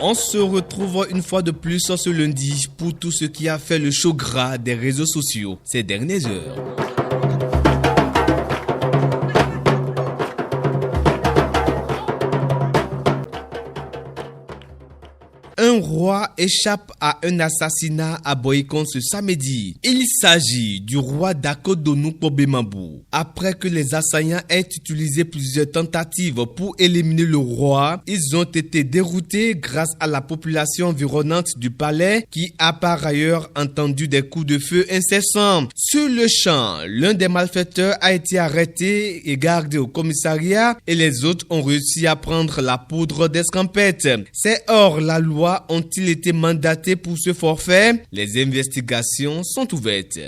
On se retrouve une fois de plus ce lundi pour tout ce qui a fait le show gras des réseaux sociaux ces dernières heures. Un roi échappe à un assassinat à Boycon ce samedi. Il s'agit du roi d'Akodonou Pobemambou. Après que les assaillants aient utilisé plusieurs tentatives pour éliminer le roi, ils ont été déroutés grâce à la population environnante du palais qui a par ailleurs entendu des coups de feu incessants. Sur le champ, l'un des malfaiteurs a été arrêté et gardé au commissariat et les autres ont réussi à prendre la poudre d'escampette. C'est hors la loi ont-ils été mandatés pour ce forfait? Les investigations sont ouvertes.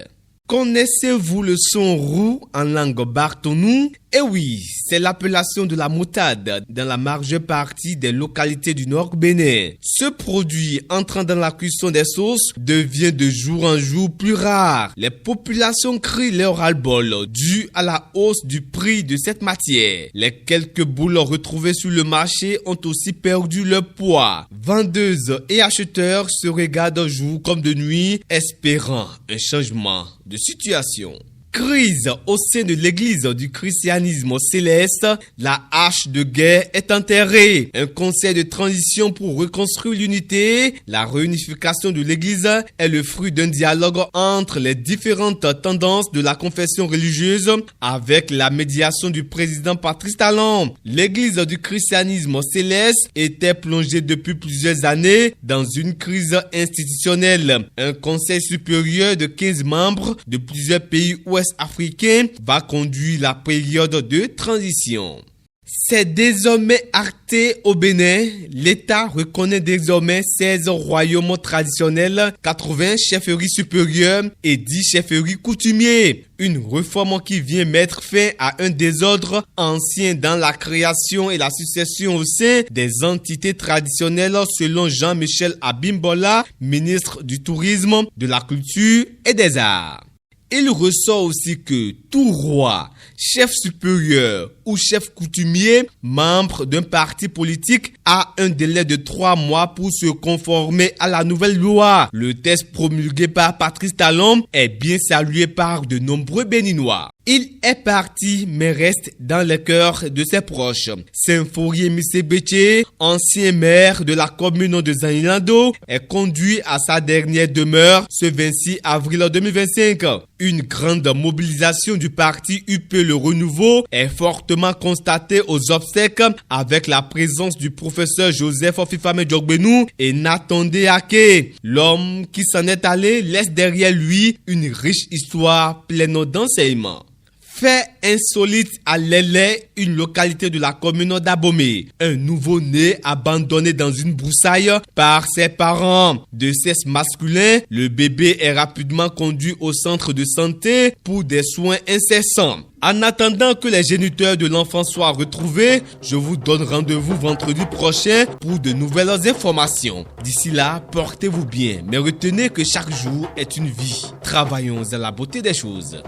Connaissez-vous le son roux en langue bartonou? Eh oui, c'est l'appellation de la moutarde dans la majeure partie des localités du Nord Bénin. Ce produit entrant dans la cuisson des sauces devient de jour en jour plus rare. Les populations crient leur ras-le-bol dû à la hausse du prix de cette matière. Les quelques boules retrouvées sur le marché ont aussi perdu leur poids. Vendeuses et acheteurs se regardent jour comme de nuit, espérant un changement de situation. Crise au sein de l'église du christianisme céleste, la hache de guerre est enterrée. Un conseil de transition pour reconstruire l'unité, la réunification de l'église est le fruit d'un dialogue entre les différentes tendances de la confession religieuse avec la médiation du président Patrice Talon. L'église du christianisme céleste était plongée depuis plusieurs années dans une crise institutionnelle. Un conseil supérieur de 15 membres de plusieurs pays ouest-africain va conduire la période de transition. C'est désormais acté au Bénin. L'État reconnaît désormais 16 royaumes traditionnels, 80 chefferies supérieures et 10 chefferies coutumiers. Une réforme qui vient mettre fin à un désordre ancien dans la création et la succession au sein des entités traditionnelles selon Jean-Michel Abimbola, ministre du Tourisme, de la Culture et des Arts. Il ressort aussi que tout roi, chef supérieur ou chef coutumier, membre d'un parti politique, a un délai de 3 mois pour se conformer à la nouvelle loi. Le texte promulgué par Patrice Talon est bien salué par de nombreux Béninois. Il est parti, mais reste dans le cœur de ses proches. Symphorien Missebetche, ancien maire de la commune de Zanilando, est conduit à sa dernière demeure ce 26 avril 2025. Une grande mobilisation du parti UP Le Renouveau est fortement constatée aux obsèques avec la présence du professeur Joseph Fifame Djogbenou et Nathan Ake. L'homme qui s'en est allé laisse derrière lui une riche histoire pleine d'enseignements. Fait insolite à Lélé, une localité de la commune d'Abomey. Un nouveau-né abandonné dans une broussaille par ses parents. De sexe masculin, le bébé est rapidement conduit au centre de santé pour des soins incessants. En attendant que les géniteurs de l'enfant soient retrouvés, je vous donne rendez-vous vendredi prochain pour de nouvelles informations. D'ici là, portez-vous bien, mais retenez que chaque jour est une vie. Travaillons à la beauté des choses.